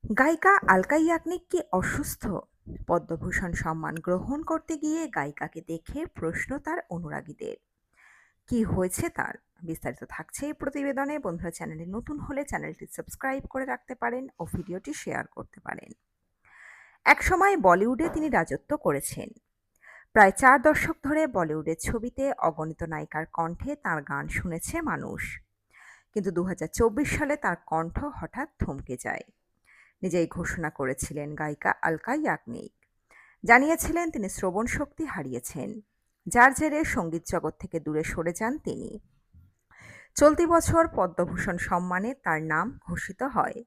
গায়িকা আলকা ইয়াগনিক কি অসুস্থ? পদ্মভূষণ সম্মান গ্রহণ করতে গিয়ে গায়িকাকে দেখে প্রশ্ন তার অনুরাগীদের। কি হয়েছে তার? বিস্তারিত থাকছে এই প্রতিবেদনে। বন্ধুরা, চ্যানেলে নতুন হলে চ্যানেলটি সাবস্ক্রাইব করে রাখতে পারেন ও ভিডিওটি শেয়ার করতে পারেন। একসময় বলিউডে তিনি রাজত্ব করেছেন। প্রায় 4 দশক ধরে বলিউডের ছবিতে অগণিত নায়িকার কণ্ঠে তার গান শুনেছে মানুষ। কিন্তু 2024 সালে তার কণ্ঠ হঠাৎ থমকে যায়। নিজেই ঘোষণা করেছিলেন গায়িকা আলকা ইয়াগনিক। জানিয়েছিলেন তিনি শ্রবণ শক্তি হারিয়েছেন, যার জেরে সঙ্গীত জগৎ থেকে দূরে সরে যান তিনি। চলতি বছর পদ্মভূষণ সম্মানে তার নাম ঘোষিত হয়।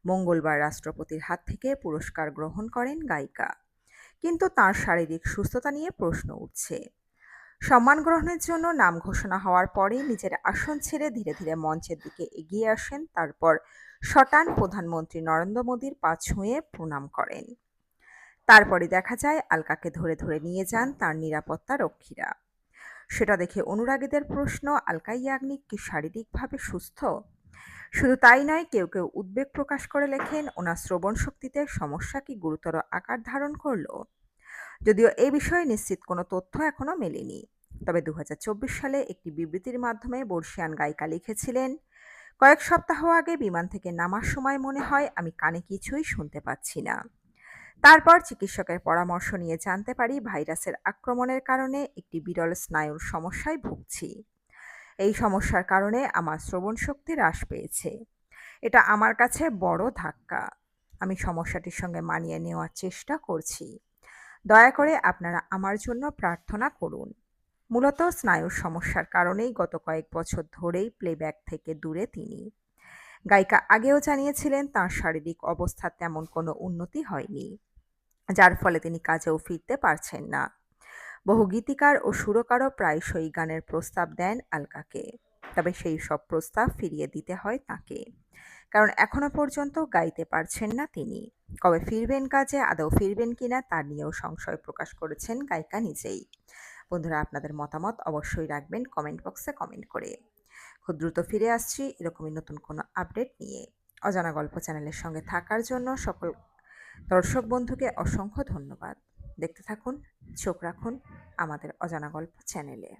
মঙ্গলবার রাষ্ট্রপতির হাত থেকে পুরস্কার গ্রহণ করেন গায়িকা। কিন্তু তার শারীরিক সুস্থতা নিয়ে প্রশ্ন উঠছে। সম্মান গ্রহণের জন্য নাম ঘোষণা হওয়ার পরে নিজের আসন ছেড়ে ধীরে ধীরে মঞ্চের দিকে এগিয়ে আসেন। তারপর শটান প্রধানমন্ত্রী নরেন্দ্র মোদীর পা ছুঁয়ে প্রণাম করেন। তারপরে দেখা যায় আলকাকে ধরে ধরে নিয়ে যান তার নিরাপত্তা রক্ষীরা। সেটা দেখে অনুরাগীদের প্রশ্ন, আলকা ইয়াগনিক কি শারীরিকভাবে সুস্থ? শুধু তাই নয়, কেউ কেউ উদ্বেগ প্রকাশ করে লেখেন, ওনার শ্রবণ শক্তিতে সমস্যা কি গুরুতর আকার ধারণ করলো? যদিও এ বিষয়ে নিশ্চিত কোনো তথ্য এখনো মেলেনি। তবে 2024 সালে একটি বিবৃতির মাধ্যমে বর্ষিয়ান গায়িকা লিখেছিলেন, কয়েক সপ্তাহ আগে বিমান থেকে নামার সময় মনে হয় আমি কানে কিছুই শুনতে পাচ্ছি না। তারপর চিকিৎসকের পরামর্শ নিয়ে জানতে পারি ভাইরাসের আক্রমণের কারণে একটি বিরল স্নায়ুর সমস্যায় ভুগছি। এই সমস্যার কারণে আমার শ্রবণ শক্তি হ্রাস পেয়েছে। এটা আমার কাছে বড় ধাক্কা। আমি সমস্যাটির সঙ্গে মানিয়ে নেওয়ার চেষ্টা করছি। দয়া করে আপনারা আমার জন্য প্রার্থনা করুন। মূলত স্নায়ুর সমস্যার কারণেই গত কয়েক বছর ধরেই প্লেব্যাক থেকে দূরে তিনি। গায়িকা আগেও জানিয়েছিলেন তাঁর শারীরিক অবস্থা তেমন কোনো উন্নতি হয়নি, যার ফলে তিনি কাজেও ফিরতে পারছেন না। বহু গীতিকার ও সুরকারও প্রায়শই গানের প্রস্তাব দেন আলকাকে, তবে সেই সব প্রস্তাব ফিরিয়ে দিতে হয় তাঁকে, কারণ এখনো পর্যন্ত গাইতে পারছেন না তিনি। কবে ফিরবেন কাজে, আদৌ ফিরবেন কিনা তা নিয়েও সংশয় প্রকাশ করেছেন গায়িকা নিজেই। বন্ধুরা, আপনাদের মতামত অবশ্যই রাখবেন কমেন্ট বক্সে কমেন্ট করে। খুব দ্রুত ফিরে আসছি এরকমই নতুন কোনো আপডেট নিয়ে। অজানা গল্প চ্যানেলের সঙ্গে থাকার জন্য সকল দর্শক বন্ধুকে অসংখ্য ধন্যবাদ। দেখতে থাকুন, চোখ রাখুন আমাদের অজানা গল্প চ্যানেলে।